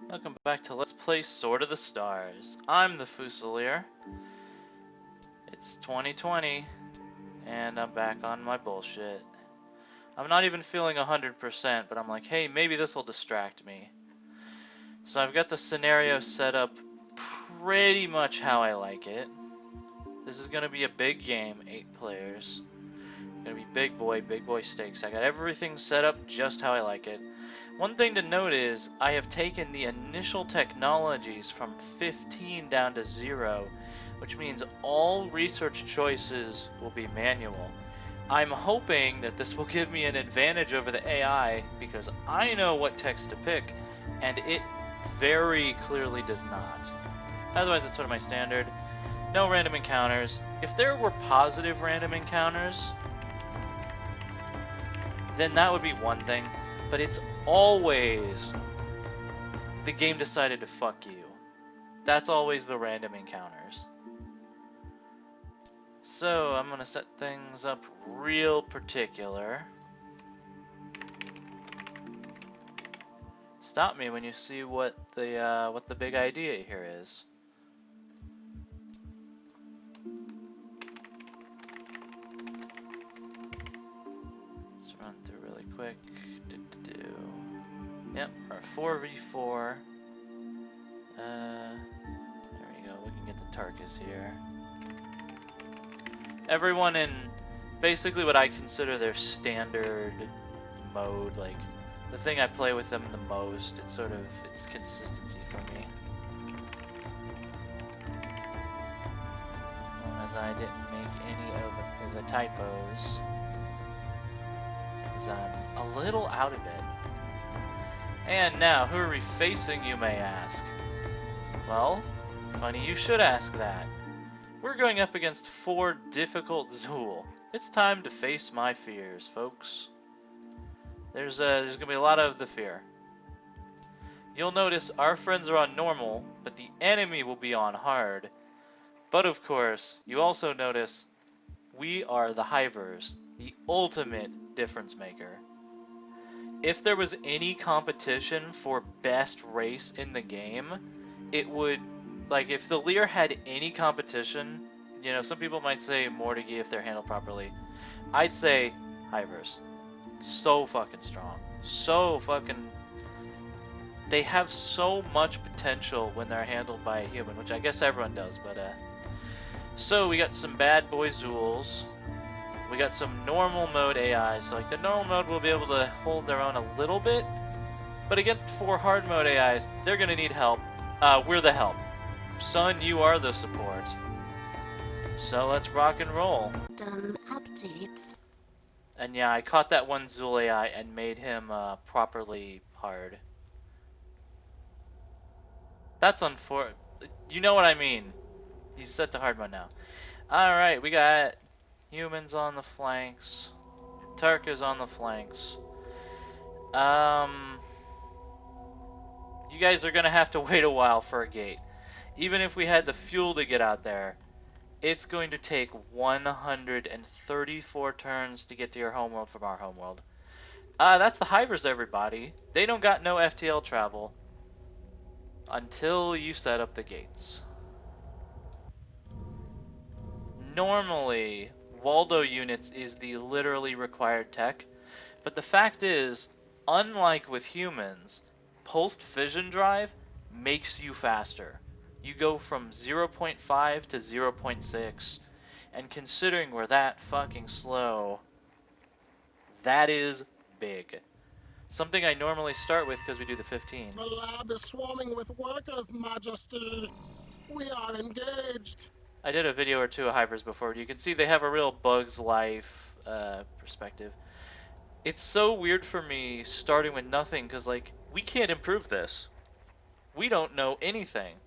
Welcome back to Let's Play Sword of the Stars. I'm the Fusilier. It's 2020, and I'm back on my bullshit. I'm not even feeling 100%, but I'm like, hey, maybe this will distract me. So I've got the scenario set up pretty much how I like it. This is gonna be a big game, 8 players. Gonna be big boy stakes. I got everything set up just how I like it. One thing to note is, I have taken the initial technologies from 15 down to 0, which means all research choices will be manual. I'm hoping that this will give me an advantage over the AI, because I know what text to pick, and it very clearly does not. Otherwise, it's sort of my standard. No random encounters. If there were positive random encounters, then that would be one thing, but it's always the game decided to fuck you. That's always the random encounters. So I'm gonna set things up real particular. Stop me when you see what the big idea here is. Let's run through really quick. Yep, our 4v4. There we go. We can get the Tarkus here. Everyone in basically what I consider their standard mode, like the thing I play with them the most. It's sort of it's consistency for me. As long as I didn't make any of the typos, because I'm a little out of it. And now, who are we facing, you may ask? Well, funny you should ask that. We're going up against 4 difficult Zool. It's time to face my fears, folks. There's gonna be a lot of the fear. You'll notice our friends are on normal, but the enemy will be on hard. But of course, you also notice we are the Hivers, the ultimate difference maker. If there was any competition for best race in the game, it would, like, if the Lear had any competition, you know, some people might say Mortigi if they're handled properly. I'd say Hivers. So fucking strong. So fucking... They have so much potential when they're handled by a human, which I guess everyone does, but, So, we got some bad boy Zools. We got some normal mode AI, so like the normal mode will be able to hold their own a little bit, but against 4 hard mode AIs, they're gonna need help. We're the help. Son, you are the support. So let's rock and roll. Updates. And yeah, I caught that one Zool AI and made him properly hard. That's unfortunate. You know what I mean. He's set to hard mode now. Alright, we got humans on the flanks. Tarka's on the flanks. You guys are gonna have to wait a while for a gate. Even if we had the fuel to get out there, it's going to take 134 turns to get to your homeworld from our homeworld. That's the Hivers, everybody. They don't got no FTL travel until you set up the gates. Normally, Waldo units is the literally required tech, but the fact is, unlike with humans, pulsed fission drive makes you faster. You go from 0.5 to 0.6, and considering we're that fucking slow, that is big. Something I normally start with because we do the 15. The lab is swarming with workers, Majesty. We are engaged. I did a video or two of Hivers before. You can see they have a real Bug's Life perspective. It's so weird for me starting with nothing because, like, we can't improve this. We don't know anything.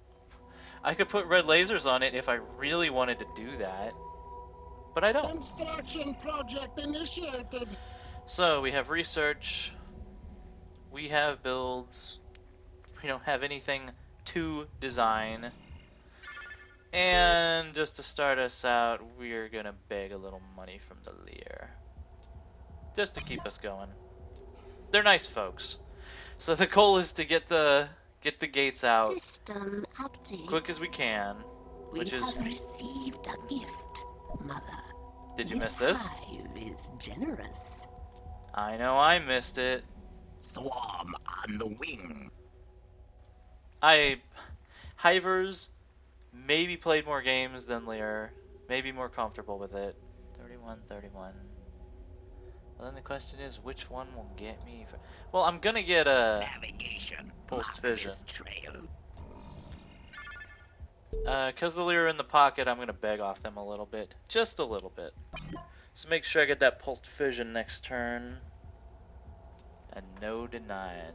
I could put red lasers on it if I really wanted to do that, but I don't. Construction project initiated. So we have research, we have builds, we don't have anything to design, and just to start us out, we're gonna beg a little money from the Lear, just to keep us going. They're nice folks. So the goal is to get the get the gates out System update. quick as we can, We which is... have received a gift, Mother. Did you miss this? Hive is generous. I know I missed it. Swarm on the wing. Hivers maybe played more games than Lear, maybe more comfortable with it. 31, 31. Well, then the question is, which one will get me? Well, I'm gonna get a Navigation. pulsed vision. Trail. Cause the Lear in the pocket, I'm gonna beg off them a little bit, just a little bit. So make sure I get that pulsed vision next turn, and no denying.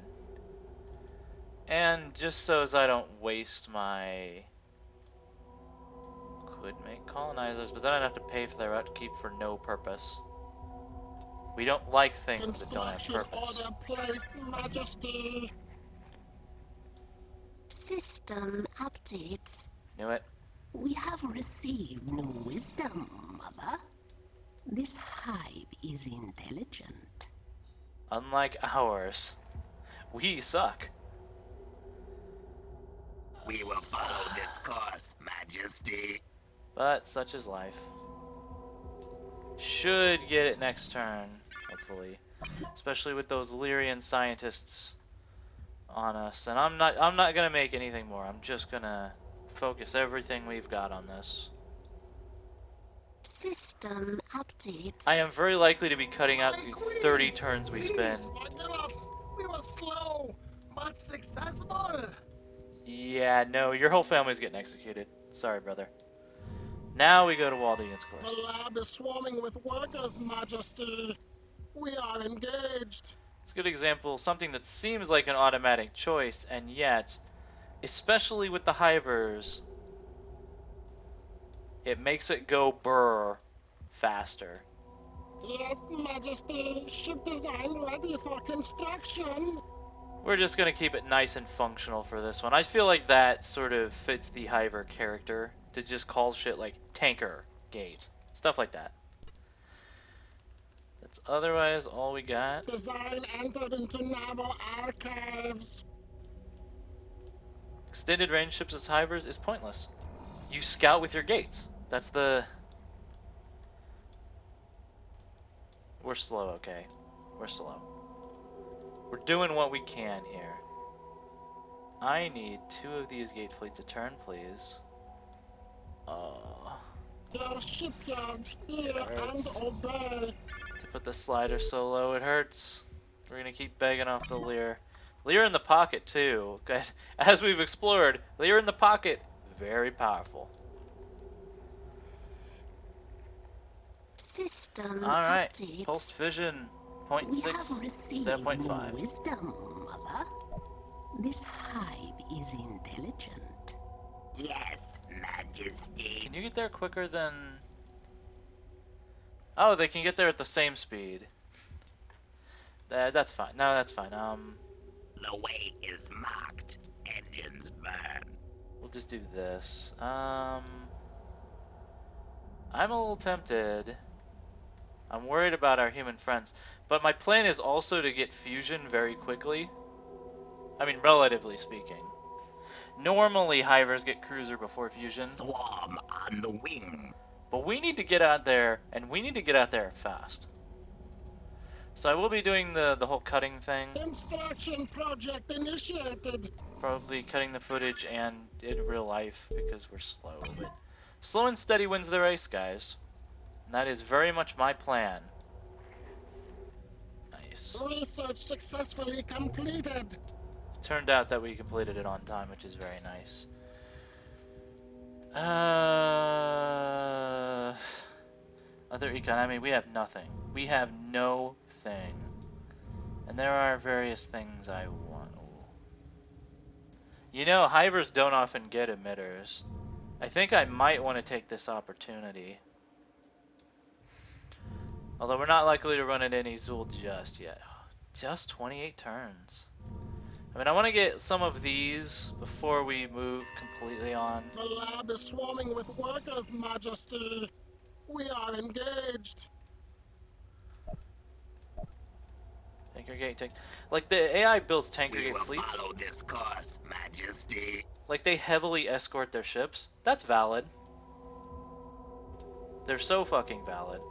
And just so as I don't waste my... Could make colonizers, but then I'd have to pay for their upkeep for no purpose. We don't like things that don't have purpose. Order placed, Majesty. System updates. Knew it. We have received new wisdom, Mother. This hive is intelligent. Unlike ours, we suck. We will follow this course, Majesty. But such is life. Should get it next turn, hopefully. Especially with those Lyrian scientists on us. And I'm not gonna make anything more. I'm just gonna focus everything we've got on this. System updates. I am very likely to be cutting out the 30 turns we spend. We were slow, but successful. Yeah, no, your whole family's getting executed. Sorry, brother. Now we go to Waldian's course. The lab is swarming with workers, Majesty. We are engaged. It's a good example, something that seems like an automatic choice, and yet, especially with the Hivers, it makes it go brr faster. Yes, Majesty. Ship design ready for construction. We're just gonna keep it nice and functional for this one. I feel like that sort of fits the Hiver character, to just call shit like tanker, gate, stuff like that. That's otherwise all we got. Design entered into naval archives. Extended range ships as Hivers is pointless. You scout with your gates. That's the... We're slow, okay. We're slow. We're doing what we can here. I need 2 of these gate fleets a turn, please. Your shipyards hear and Hurts. obey. To put the slider so low, it hurts. We're gonna keep begging off the Lear. Lear in the pocket, too. As we've explored, Lear in the pocket, very powerful. System Alright, updates. pulse vision, We 0.6 have received instead of new 0.5. wisdom, Mother. This hive is intelligent. Yes, Majesty. Can you get there quicker than... Oh, they can get there at the same speed. That's fine. No, that's fine. The way is marked. Engines burn. We'll just do this. I'm a little tempted. I'm worried about our human friends. But my plan is also to get fusion very quickly. I mean, relatively speaking. Normally, Hivers get cruiser before fusion. Swarm on the wing. But we need to get out there, and we need to get out there fast. So I will be doing the whole cutting thing. Construction project initiated. Probably cutting the footage and in real life because we're slow. But slow and steady wins the race, guys. And that is very much my plan. Nice. Research successfully completed. Turned out that we completed it on time, which is very nice. Other econ, I mean, we have nothing. We have no thing. And there are various things I want. You know, Hivers don't often get emitters. I think I might want to take this opportunity. Although we're not likely to run into any Zool just yet. Just 28 turns. I mean, I want to get some of these before we move completely on. The lab is swarming with workers, Majesty. We are engaged. Tanker Gate tank. Like the AI builds Tanker We Gate will fleets. follow this course, Majesty. Like they heavily escort their ships. That's valid. They're so fucking valid.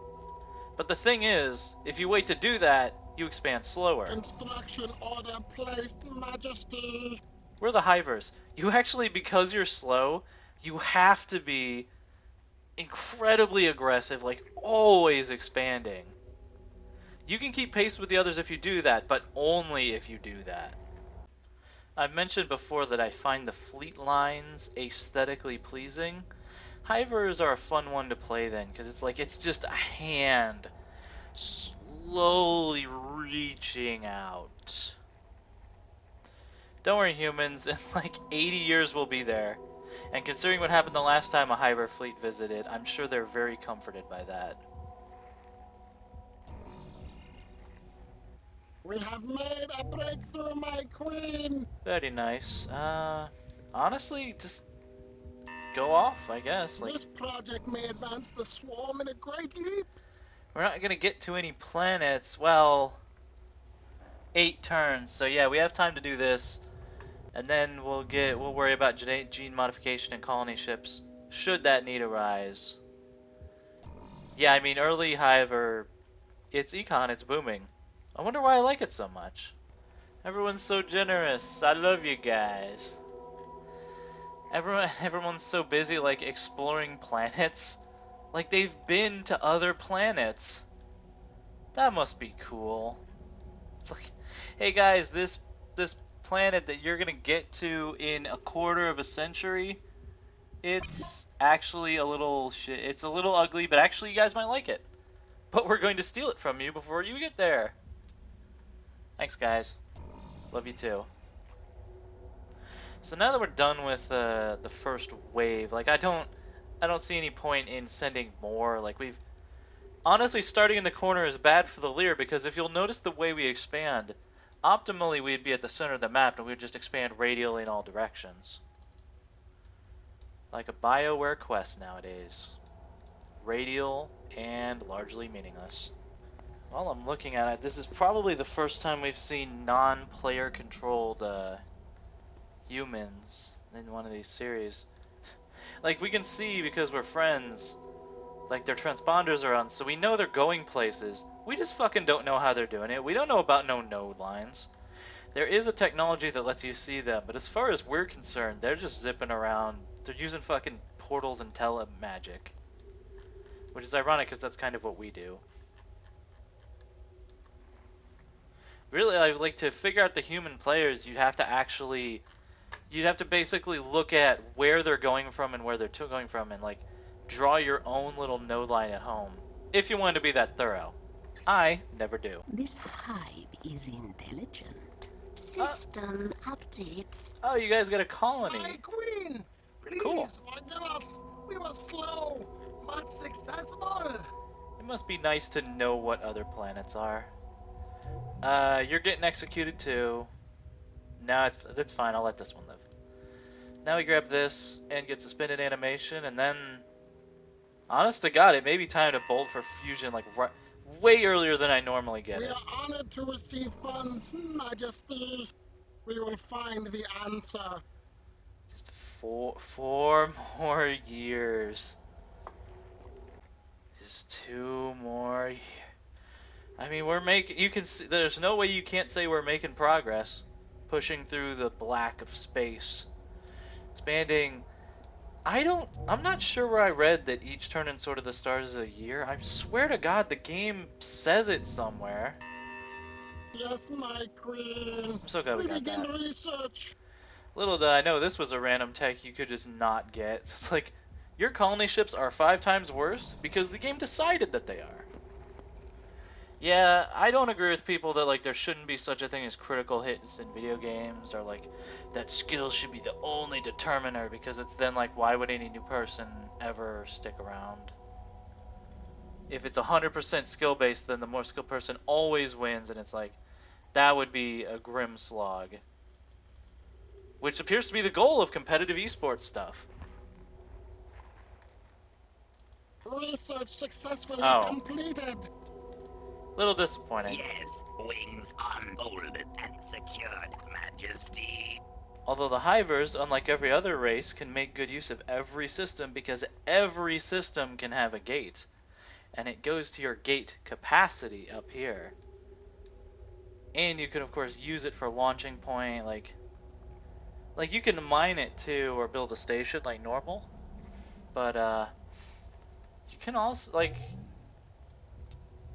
But the thing is, if you wait to do that, you expand slower. Instruction order placed, Majesty. We're the Hivers. You actually, because you're slow, you have to be incredibly aggressive, like always expanding. You can keep pace with the others if you do that, but only if you do that. I've mentioned before that I find the fleet lines aesthetically pleasing. Hivers are a fun one to play then, because it's just a hand slowly reaching out. Don't worry, humans, in like 80 years we'll be there. And considering what happened the last time a Hiver fleet visited, I'm sure they're very comforted by that. We have made a breakthrough, my queen. Very nice. Honestly, just go off, I guess. Like, This project may advance the swarm in a great leap. we're not gonna get to any planets. Well, 8 turns. So yeah, we have time to do this, and then we'll worry about gene modification and colony ships should that need arise. Yeah, I mean early Hiver, it's econ, it's booming. I wonder why I like it so much. Everyone's so generous. I love you guys. Everyone's so busy like exploring planets. Like they've been to other planets. That must be cool. It's like, hey guys, this planet that you're gonna get to in a quarter of a century, it's actually a little shit. It's a little ugly, but actually you guys might like it. But we're going to steal it from you before you get there. Thanks, guys. Love you too. So now that we're done with the first wave, like I don't see any point in sending more. Like we've honestly, starting in the corner is bad for the Lear because if you'll notice the way we expand, optimally we'd be at the center of the map and we'd just expand radially in all directions. Like a BioWare quest nowadays. Radial and largely meaningless. While I'm looking at it, this is probably the first time we've seen non-player controlled humans in one of these series. Like we can see because we're friends, like their transponders are on, so we know they're going places. We just fucking don't know how they're doing it. We don't know about no node lines. There is a technology that lets you see them, but as far as we're concerned, they're just zipping around. They're using fucking portals and telemagic. Which is ironic because that's kind of what we do. Really, like to figure out the human players, you'd have to basically look at where they're going from and where they're going from and like draw your own little node line at home. If you want to be that thorough. I never do. This hive is intelligent. System updates. Oh, you guys got a colony. My queen, please Cool. forgive us. We were slow, but successful. It must be nice to know what other planets are. You're getting executed too. No, that's fine. I'll let this one live. Now we grab this and get suspended animation, and then, honest to God, it may be time to bolt for fusion like way earlier than I normally get We it. are honored to receive funds, Majesty. We will find the answer. Just four more years. Just 2 more years. I mean, we're making. You can see. There's no way you can't say we're making progress, pushing through the black of space, expanding. I'm not sure where I read that each turn in Sword of the Stars is a year. I swear to God, the game says it somewhere. Yes, my queen. I'm so glad we got begin that. research. Little did I know this was a random tech you could just not get. It's like your colony ships are 5 times worse because the game decided that they are. Yeah, I don't agree with people that like there shouldn't be such a thing as critical hits in video games, or like that skills should be the only determiner, because it's then like why would any new person ever stick around? If it's 100% skill based, then the more skilled person always wins, and it's like that would be a grim slog. Which appears to be the goal of competitive esports stuff. Research successfully Oh. completed. Little disappointing. Yes, wings unfolded and secured, Majesty. Although the Hivers, unlike every other race, can make good use of every system because every system can have a gate. And it goes to your gate capacity up here. And you can of course use it for launching point, like you can mine it too or build a station like normal. But you can also like,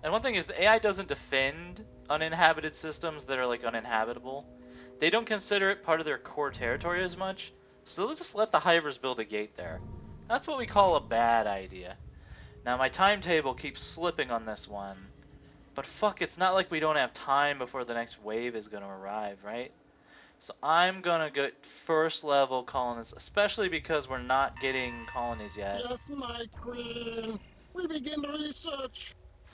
and one thing is the AI doesn't defend uninhabited systems that are like uninhabitable. They don't consider it part of their core territory as much, so they'll just let the Hivers build a gate there. That's what we call a bad idea. Now my timetable keeps slipping on this one, but fuck, it's not like we don't have time before the next wave is gonna arrive, right? So I'm gonna get first level colonists, especially because we're not getting colonies yet. Yes, my queen. We begin research.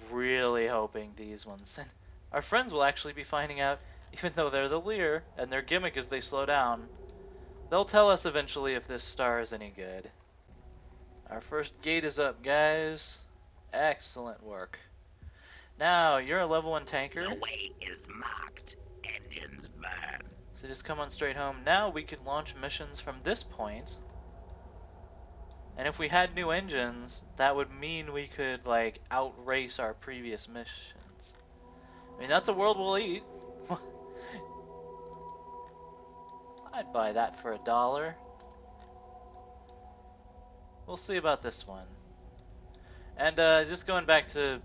Really hoping these ones. And our friends will actually be finding out, even though they're the leader, and their gimmick is they slow down. They'll tell us eventually if this star is any good. Our first gate is up, guys. Excellent work. Now, you're a level 1 tanker, The way is marked. Engines burn. so just come on straight home. Now we can launch missions from this point. And if we had new engines, that would mean we could, like, outrace our previous missions. I mean, that's a world we'll eat. I'd buy that for $1. We'll see about this one. And just going back to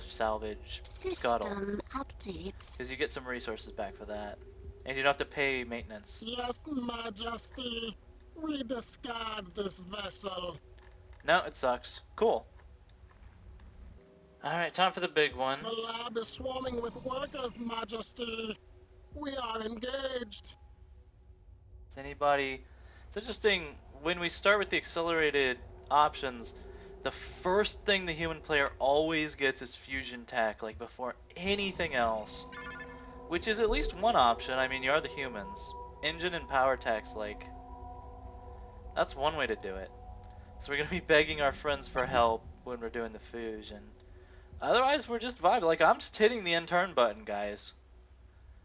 salvage scuttle, System updates. because you get some resources back for that, and you don't have to pay maintenance. Yes, Majesty. We discard this vessel. No, it sucks. Cool. All right, time for the big one. The lab is swarming with workers, Majesty. We are engaged. Is anybody? It's interesting when we start with the accelerated options. The first thing the human player always gets is fusion tech, like before anything else. Which is at least one option. I mean, you are the humans. Engine and power techs, like, that's one way to do it. So we're gonna be begging our friends for help when we're doing the fusion. Otherwise, we're just vibing. Like, I'm just hitting the end turn button, guys.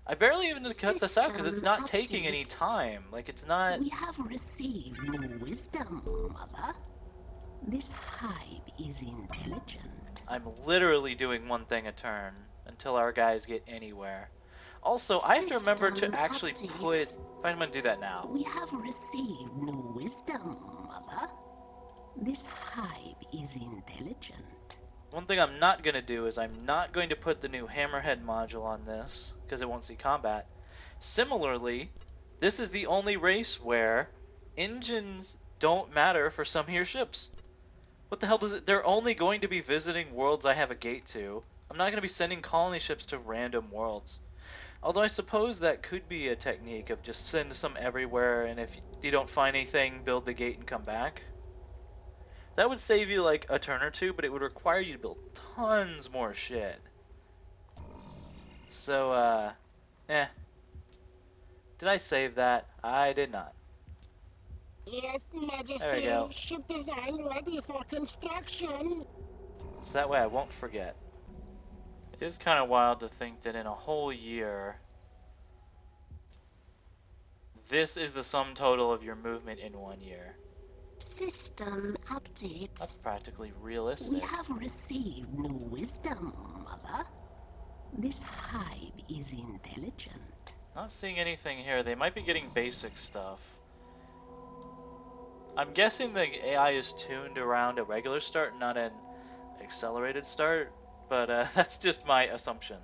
I barely even cut this out because it's not taking any time. Like, it's not. We have received new wisdom, Mother. This hive is intelligent. I'm literally doing one thing a turn until our guys get anywhere. Also, I have to remember to System actually put. updates. I'm gonna do that now. We have received new wisdom, Mother. This hive is intelligent. One thing I'm not going to do is I'm not going to put the new Hammerhead module on this, because it won't see combat. Similarly, this is the only race where engines don't matter for some of your ships. What the hell does it? They're only going to be visiting worlds I have a gate to. I'm not going to be sending colony ships to random worlds. Although I suppose that could be a technique of just send some everywhere, and if you don't find anything, build the gate and come back. That would save you like a turn or two, but it would require you to build tons more shit. So, eh. Did I save that? I did not. Yes, Majesty. There we go. Ship design ready for construction. So that way I won't forget. It is kind of wild to think that in a whole year, this is the sum total of your movement in 1 year. System That's updates. practically We realistic. have received new wisdom, Mother. This hive is intelligent. Not seeing anything here. They might be getting basic stuff. I'm guessing the AI is tuned around a regular start, not an accelerated start, but that's just my assumption.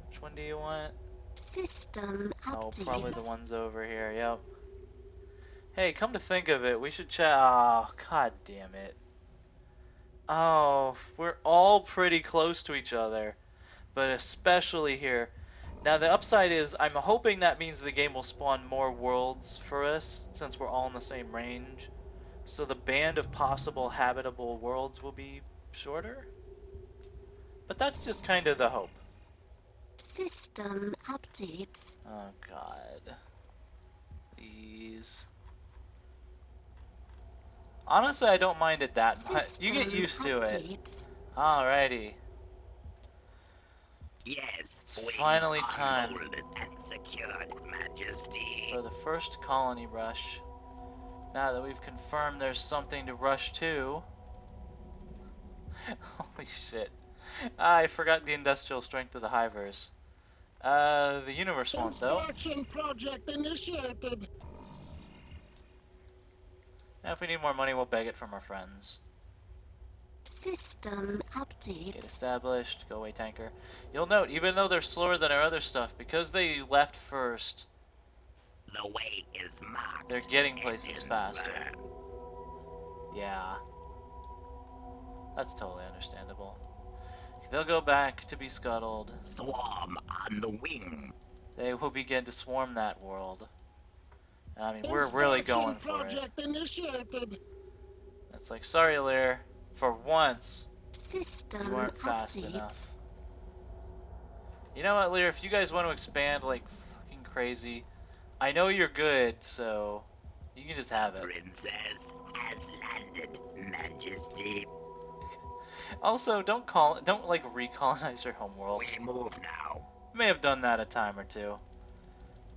Which one do you want? System Oh, updates. probably the ones over here, yep. Hey, come to think of it, we should chat. Oh, god damn it. Oh, we're all pretty close to each other, but especially here. Now, the upside is I'm hoping that means the game will spawn more worlds for us, since we're all in the same range. So the band of possible habitable worlds will be shorter. But that's just kind of the hope. System updates. Oh god. Please. Honestly, I don't mind it that much. You get System used to it. updates. Alrighty. Yes, It's wings finally time unfolded and secured, Majesty. for the first colony rush. Now that we've confirmed there's something to rush to. Holy shit. I forgot the industrial strength of the Hivers. The universe won't though. Construction project initiated. Now if we need more money, we'll beg it from our friends. System Get updates. established. Go away, tanker. You'll note, even though they're slower than our other stuff, because they left first, The way is marked. they're getting places Engines faster. burn. Yeah. That's totally understandable. They'll go back to be scuttled. Swarm on the wing. They will begin to swarm that world. And I mean, we're really going for it. Project initiated. It's like, sorry, Lear. For once, System you weren't fast updates. enough. You know what, Lear? If you guys want to expand like fucking crazy, I know you're good, so you can just have it. Princess has landed, Majesty. Also, don't like recolonize your homeworld. We move now. You may have done that a time or two.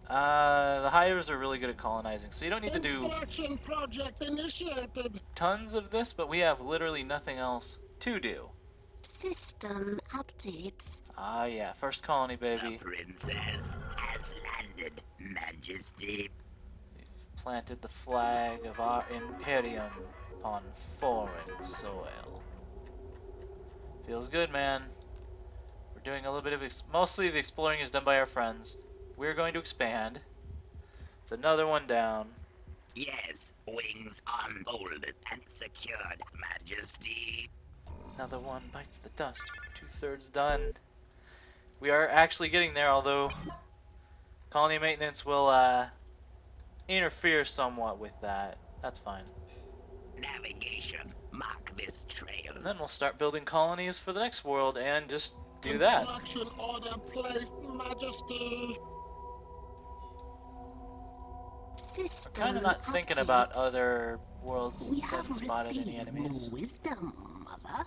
The Hivers are really good at colonizing, so you don't need to do Construction project initiated. tons of this, but we have literally nothing else to do. System updates. Ah, yeah, first colony, The baby. princess has landed, Majesty. We've planted the flag of our Imperium upon foreign soil. Feels good, man. We're doing a little bit of mostly the exploring is done by our friends. We're going to expand. It's another one down. Yes, wings unfolded and secured, Majesty. Another one bites the dust. 2/3 done. We are actually getting there, although colony maintenance will interfere somewhat with that. That's fine. Navigation, mark this trail. And then we'll start building colonies for the next world and just do that. Construction order placed, Majesty. System Kind of not thinking about updates. other worlds We that have spotted any received enemies. new wisdom, Mother.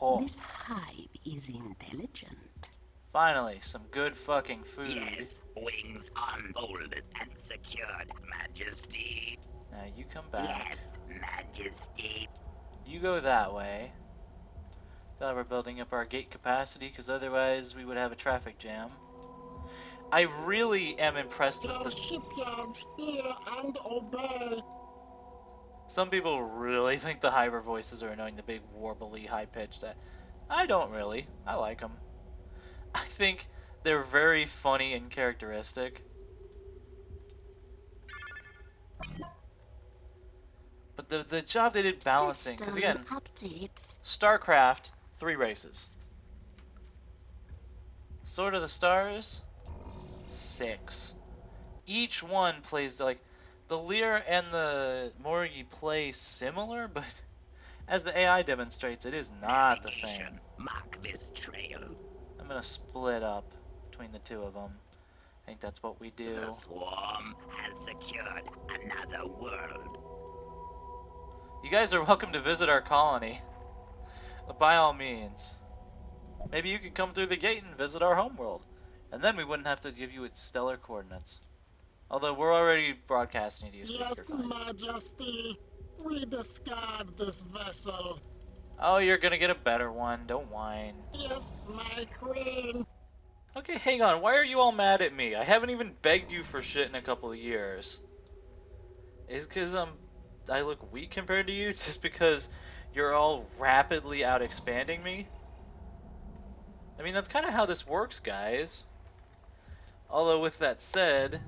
Oh, This hive is intelligent. finally, some good fucking food. Yes, wings unfolded and secured, Majesty. Now you come back. Yes, Majesty. You go that way. Glad we're building up our gate capacity, because otherwise we would have a traffic jam. I really am impressed with Your the... shipyards hear and obey. Some people really think the Hiver voices are annoying, the big warbly high-pitched. I don't really. I like them. I think they're very funny and characteristic. But the job they did balancing, because System again, updates. StarCraft, 3 races. Sword of the Stars, 6. Each one plays like the Lear and the Morgie play similar, but as the AI demonstrates, it is not the same. Navigation, mark this trail. I'm gonna split up between the two of them. I think that's what we do. The swarm has secured another world. You guys are welcome to visit our colony. By all means. Maybe you could come through the gate and visit our homeworld. And then we wouldn't have to give you its stellar coordinates. Although we're already broadcasting to you, so Yes, you're fine. Majesty. We discard this vessel. Oh, you're gonna get a better one. Don't whine. Yes, my queen. Okay, hang on. Why are you all mad at me? I haven't even begged you for shit in a couple of years. Is it because I look weak compared to you? Just because you're all rapidly out expanding me? I mean, that's kind of how this works, guys. Although, with that said,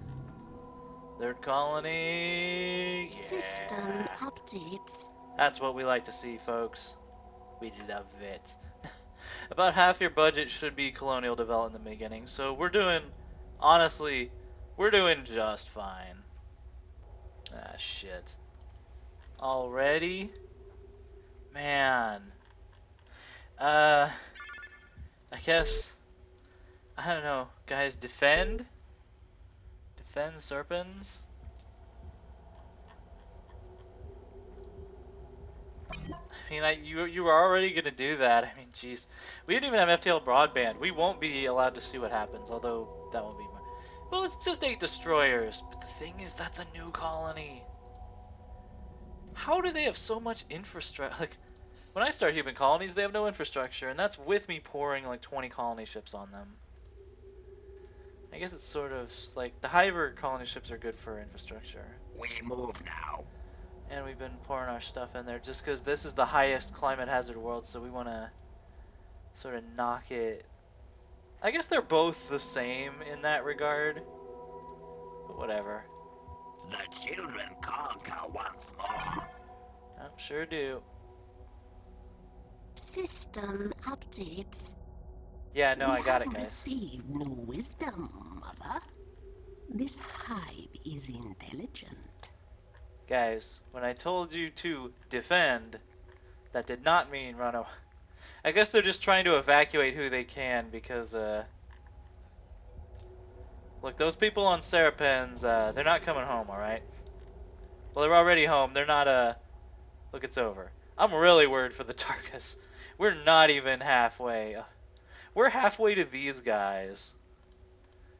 third colony. System Yeah. updates. That's what we like to see, folks. We love it. About half your budget should be colonial development in the beginning, so we're doing, honestly, we're doing just fine. Ah, shit. Already? Man. I guess, I don't know, guys, defend? Defend Serpents? I mean, you were already gonna do that. I mean, jeez. We didn't even have FTL broadband. We won't be allowed to see what happens, although that won't be my... Well, it's just 8 destroyers. But the thing is, that's a new colony. How do they have so much infrastructure? Like, when I start human colonies, they have no infrastructure, and that's with me pouring like 20 colony ships on them. I guess it's sort of like the Hiver colony ships are good for infrastructure. We move now. And we've been pouring our stuff in there just because this is the highest climate hazard world, so we want to sort of knock it. I guess they're both the same in that regard, but whatever. The children conquer once more. Oh, sure do. System updates. Yeah, no, I got it, We have guys. received new wisdom, Mother. This hive is intelligent. Guys, when I told you to defend, that did not mean run away. I guess they're just trying to evacuate who they can because, look, those people on Serapens, they're not coming home, alright? Well, they're already home. They're not, look, it's over. I'm really worried for the Tarkus. We're not even halfway. We're halfway to these guys.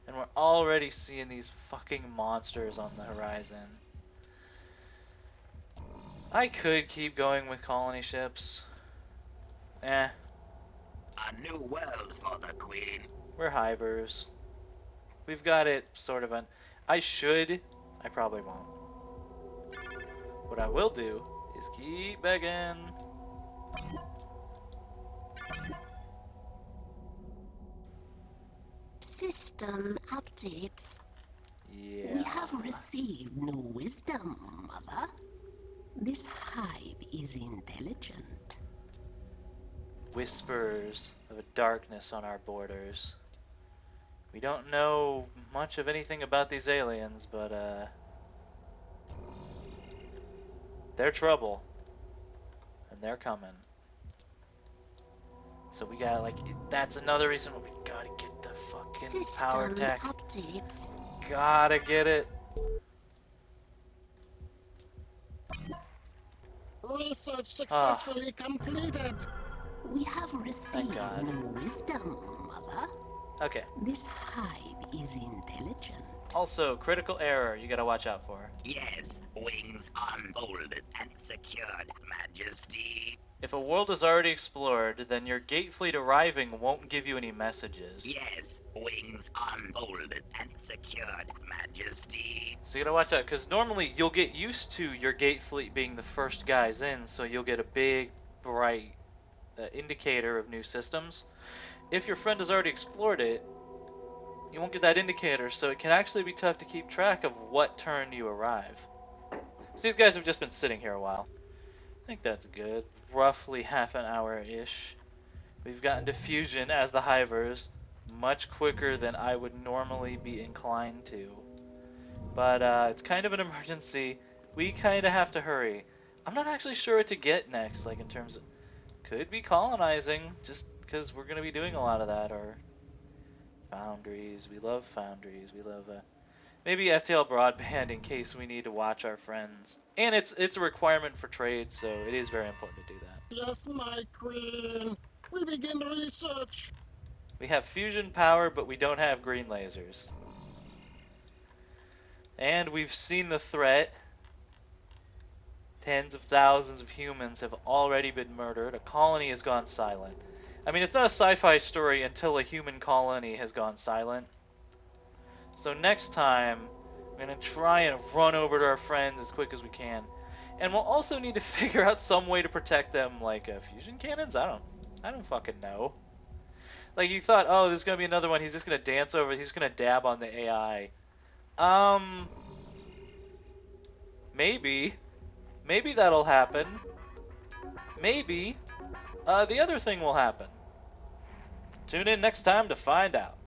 And we're already seeing these fucking monsters on the horizon. I could keep going with colony ships. Eh, A new world for the Queen. we're Hivers. We've got it sort of I probably won't. What I will do is keep begging. System updates. Yeah. We have received new wisdom, Mother. This hive is intelligent. Whispers of a darkness on our borders. We don't know much of anything about these aliens, but they're trouble. And they're coming. So we gotta, like, that's another reason why we gotta get the fucking power System tech. updates. Gotta get it. Research successfully completed. We have received God. new wisdom, Mother. Okay. This hive is intelligent. Also, critical error you gotta watch out for. Yes, wings unfolded and secured, Majesty. If a world is already explored, then your gate fleet arriving won't give you any messages. Yes, wings unfolded and secured, Majesty. So you gotta watch out, because normally you'll get used to your gate fleet being the first guys in, so you'll get a big, bright indicator of new systems. If your friend has already explored it, you won't get that indicator, so it can actually be tough to keep track of what turn you arrive. So these guys have just been sitting here a while. I think that's good. Roughly half an hour-ish. We've gotten to fusion as the Hivers much quicker than I would normally be inclined to. But it's kind of an emergency. We kind of have to hurry. I'm not actually sure what to get next, like in terms of... Could be colonizing, just because we're going to be doing a lot of that, or foundries. We love foundries. We love... Maybe FTL broadband in case we need to watch our friends. And it's a requirement for trade, so it is very important to do that. Yes, my queen. We begin research. We have fusion power, but we don't have green lasers. And we've seen the threat. Tens of thousands of humans have already been murdered. A colony has gone silent. I mean, it's not a sci-fi story until a human colony has gone silent. So next time, we're going to try and run over to our friends as quick as we can. And we'll also need to figure out some way to protect them, like fusion cannons? I don't fucking know. Like, you thought, oh, there's going to be another one, he's just going to dance over, he's going to dab on the AI. Maybe. Maybe that'll happen. Maybe. The other thing will happen. Tune in next time to find out.